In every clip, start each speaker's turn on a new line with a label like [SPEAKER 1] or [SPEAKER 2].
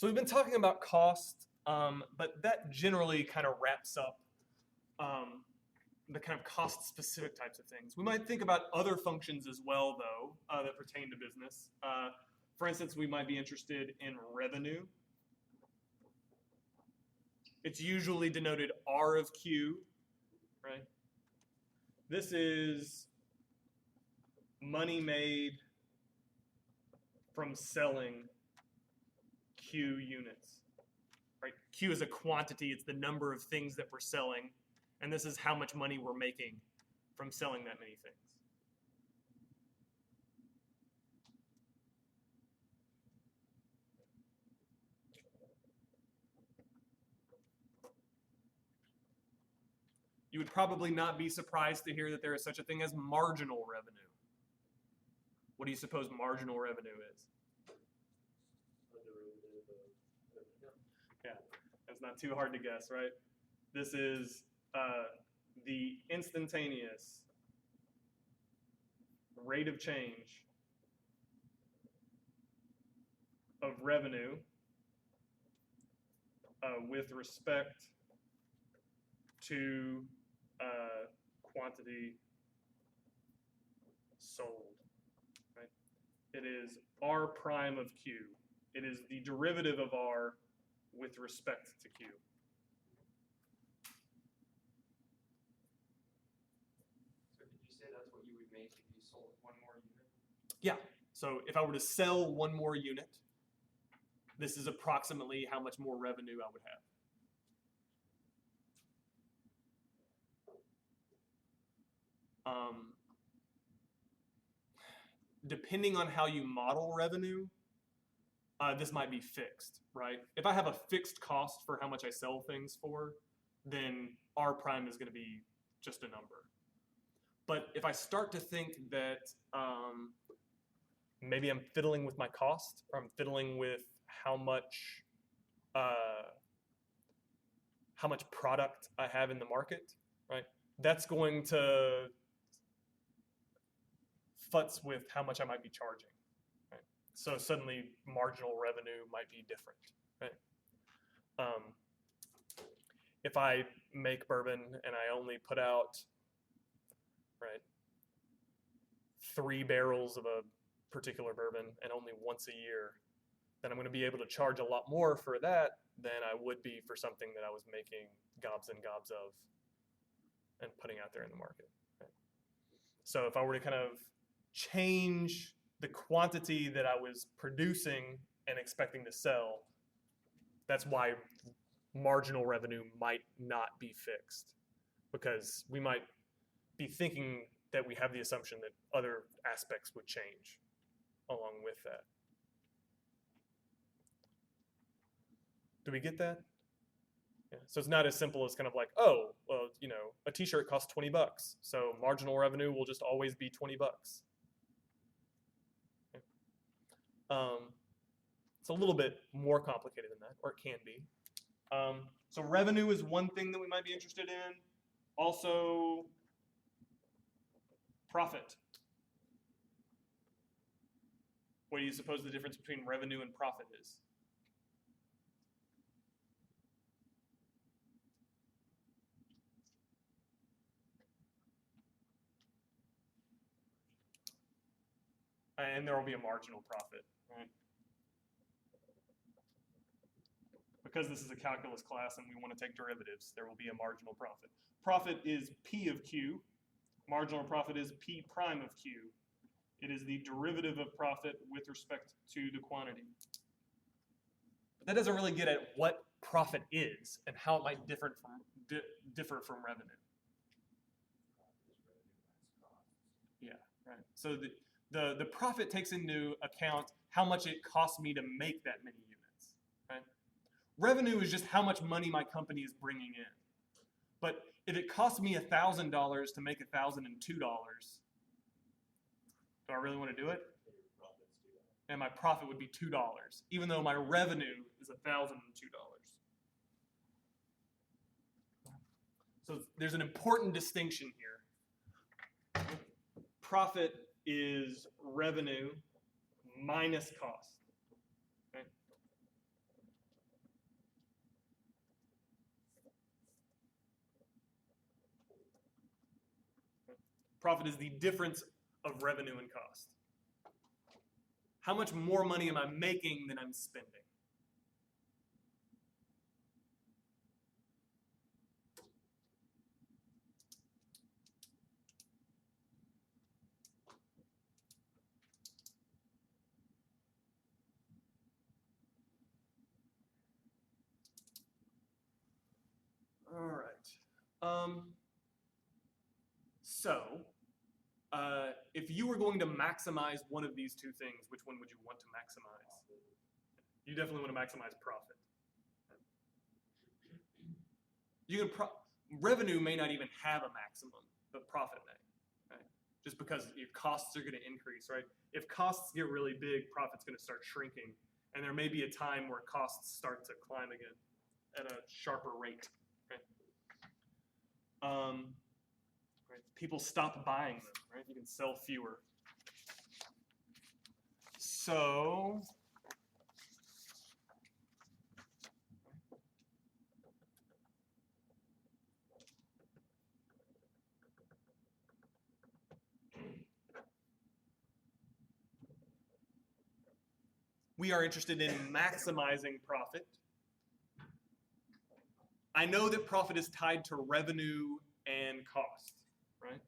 [SPEAKER 1] So we've been talking about cost, but that generally kind of wraps up the kind of cost-specific types of things. We might think about other functions as well, though, that pertain to business. For instance, we might be interested in revenue. It's usually denoted R of Q, right? This is money made from selling Q units, right? Q is a quantity, it's the number of things that we're selling, and this is how much money we're making from selling that many things. You would probably not be surprised to hear that there is such a thing as marginal revenue. What do you suppose marginal revenue is? Yeah, that's not too hard to guess, right? This is the instantaneous rate of change of revenue with respect to quantity sold, right? It is R prime of Q. It is the derivative of R with respect to Q.
[SPEAKER 2] So did you say that's what you would make if you sold one more unit?
[SPEAKER 1] Yeah, so if I were to sell one more unit, this is approximately how much more revenue I would have. Depending on how you model revenue, this might be fixed, right? If I have a fixed cost for how much I sell things for, then R prime is going to be just a number. But if I start to think that maybe I'm fiddling with my cost, or I'm fiddling with how much product I have in the market, right? That's going to futz with how much I might be charging. Right? So suddenly marginal revenue might be different. Right? If I make bourbon and I only put out 3 barrels of a particular bourbon and only once a year, then I'm going to be able to charge a lot more for that than I would be for something that I was making gobs and gobs of and putting out there in the market. Right? So if I were to kind of change the quantity that I was producing and expecting to sell, that's why marginal revenue might not be fixed, because we might be thinking that we have the assumption that other aspects would change along with that. Do we get that? Yeah. So it's not as simple as kind of like, oh, well, a t-shirt costs $20, so marginal revenue will just always be $20. It's a little bit more complicated than that, or it can be. So revenue is one thing that we might be interested in. Also, profit. What do you suppose the difference between revenue and profit is? And there will be a marginal profit, right? Because this is a calculus class and we want to take derivatives, there will be a marginal profit. Profit is P of Q. Marginal profit is P prime of Q. It is the derivative of profit with respect to the quantity. But that doesn't really get at what profit is and how it might differ from revenue. Yeah, right. So the profit takes into account how much it costs me to make that many units, right? Revenue is just how much money my company is bringing in. But if it costs me $1,000 to make $1,002, do I really want to do it? And my profit would be $2, even though my revenue is $1,002. So there's an important distinction here. Profit is revenue minus cost. Okay? Profit is the difference of revenue and cost. How much more money am I making than I'm spending? All right. If you were going to maximize one of these two things, which one would you want to maximize? You definitely want to maximize profit. Revenue may not even have a maximum, but profit may, right? Just because your costs are going to increase, right? If costs get really big, profit's going to start shrinking, and there may be a time where costs start to climb again at a sharper rate. Right? People stop buying them, right? You can sell fewer. So, we are interested in maximizing profit. I know that profit is tied to revenue and cost, right?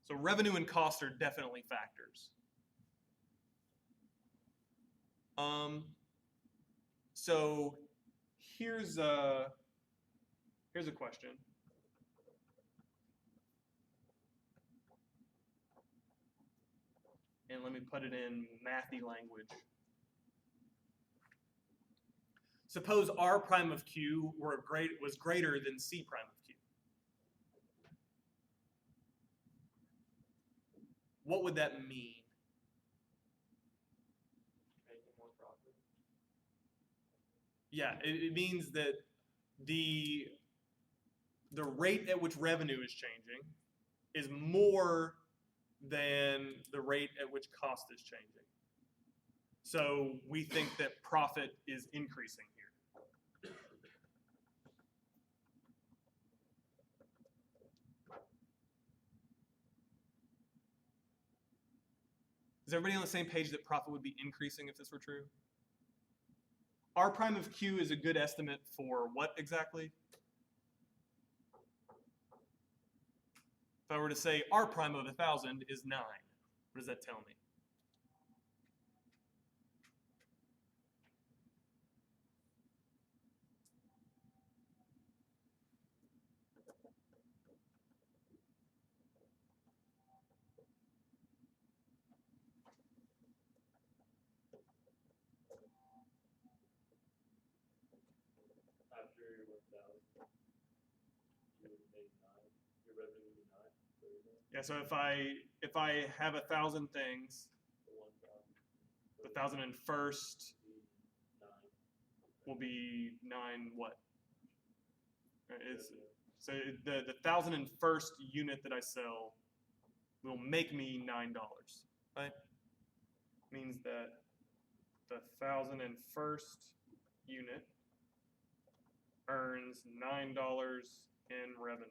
[SPEAKER 1] So revenue and cost are definitely factors. So here's a question. And let me put it in mathy language. Suppose R prime of Q was greater than C prime of Q. What would that mean?
[SPEAKER 2] Making more profit.
[SPEAKER 1] Yeah, it means that the rate at which revenue is changing is more than the rate at which cost is changing. So we think that profit is increasing here. Is everybody on the same page that profit would be increasing if this were true? R prime of Q is a good estimate for what exactly? If I were to say R prime of 1,000 is 9, what does that tell me?
[SPEAKER 3] After your 1,000, you would make 9. Your revenue would be 9. So
[SPEAKER 1] Yeah, so if I have 1,000 things,
[SPEAKER 3] the 1,000
[SPEAKER 1] the 1,001st
[SPEAKER 3] would be 9.
[SPEAKER 1] will be 9 what? Right,
[SPEAKER 3] Revenue.
[SPEAKER 1] so the 1,001st unit that I sell will make me $9, right? Means that the 1,001st unit earns $9 in revenue.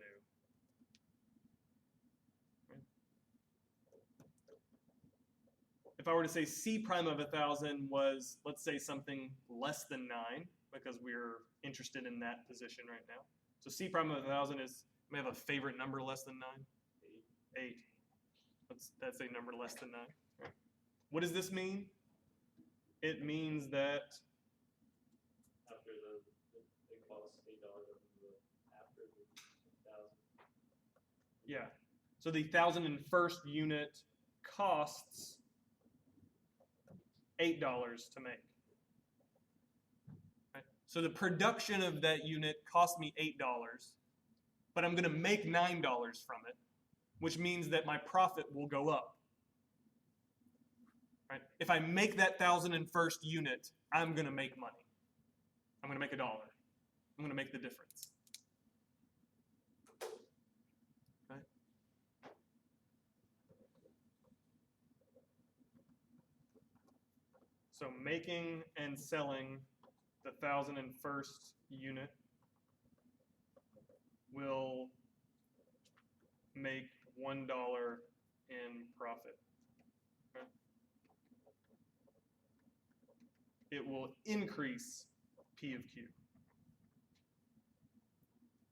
[SPEAKER 1] If I were to say C prime of 1,000 was, let's say, something less than 9, because we're interested in that position right now. So C prime of 1,000 is, may have a favorite number less than 9? 8. That's a number less than 9. Right. What does this mean? It means that
[SPEAKER 3] After it costs $8 after the 1,000.
[SPEAKER 1] yeah. So the 1,001st unit costs $8 to make. Right? So the production of that unit cost me $8, but I'm going to make $9 from it, which means that my profit will go up. Right? If I make that 1,001st unit, I'm going to make money. I'm going to make $1. I'm going to make the difference. Okay? So making and selling the 1,001st unit will make $1 in profit. Okay? It will increase P of Q.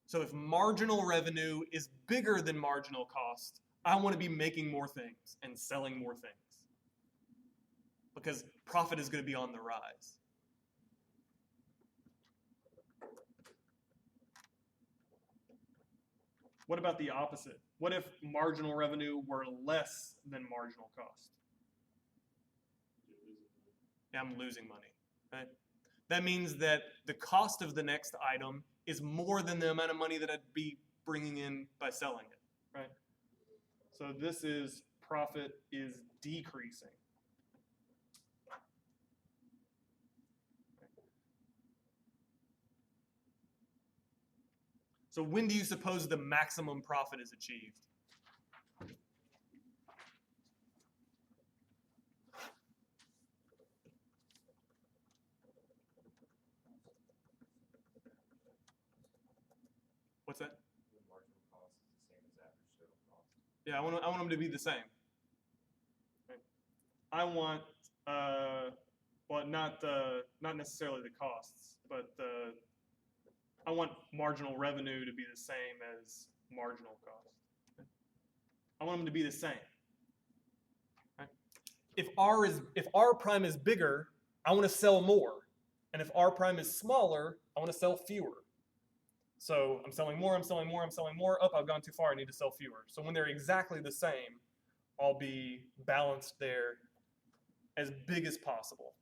[SPEAKER 1] So if marginal revenue is bigger than marginal cost, I want to be making more things and selling more things, because profit is going to be on the rise. What about the opposite? What if marginal revenue were less than marginal cost? Yeah, I'm losing money. Right? That means that the cost of the next item is more than the amount of money that I'd be bringing in by selling it, right? So this is profit is decreasing. So when do you suppose the maximum profit is achieved? What's that?
[SPEAKER 4] The marginal cost is the same as average total cost.
[SPEAKER 1] Yeah, I want them to be the same. Right. I want, well, not necessarily the costs, but I want marginal revenue to be the same as marginal cost. I want them to be the same. Right? If R prime is bigger, I want to sell more, and if R prime is smaller, I want to sell fewer. So I'm selling more, I'm selling more, I'm selling more. I've gone too far, I need to sell fewer. So when they're exactly the same, I'll be balanced there as big as possible.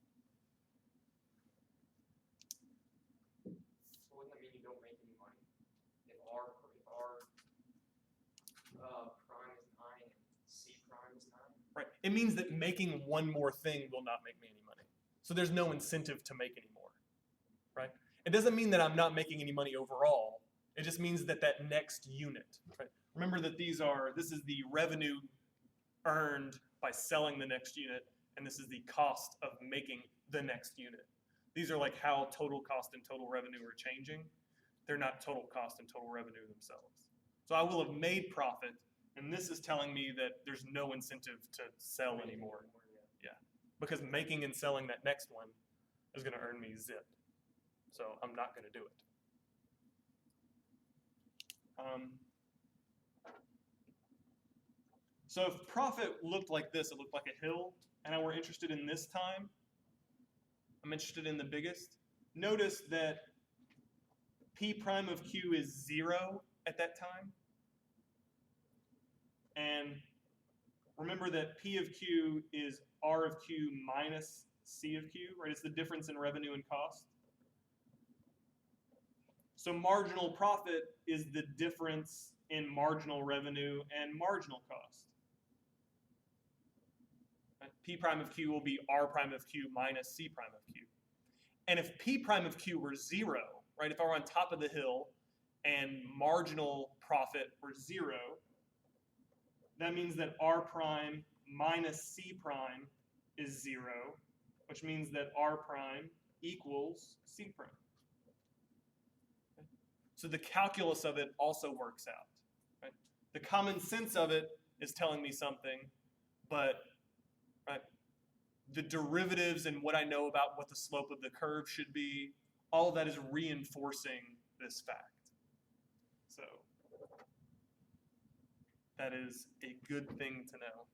[SPEAKER 2] So wouldn't that mean you don't make any money? If R prime is 9 and C prime is 9?
[SPEAKER 1] Right. It means that making one more thing will not make me any money. So there's no incentive to make any more. Right? It doesn't mean that I'm not making any money overall. It just means that that next unit, right? Remember that this is the revenue earned by selling the next unit, and this is the cost of making the next unit. These are like how total cost and total revenue are changing. They're not total cost and total revenue themselves. So I will have made profit, and this is telling me that there's no incentive to sell anymore. Yeah, because making and selling that next one is going to earn me zip. So I'm not going to do it. So if profit looked like this, it looked like a hill, and I were interested in this time, I'm interested in the biggest. Notice that P prime of Q is 0 at that time. And remember that P of Q is R of Q minus C of Q, right? It's the difference in revenue and cost. So marginal profit is the difference in marginal revenue and marginal cost. Right? P prime of Q will be R prime of Q minus C prime of Q. And if P prime of Q were 0, right, if I were on top of the hill and marginal profit were 0, that means that R prime minus C prime is 0, which means that R prime equals C prime. So the calculus of it also works out. Right? The common sense of it is telling me something, but right, the derivatives and what I know about what the slope of the curve should be, all of that is reinforcing this fact. So that is a good thing to know.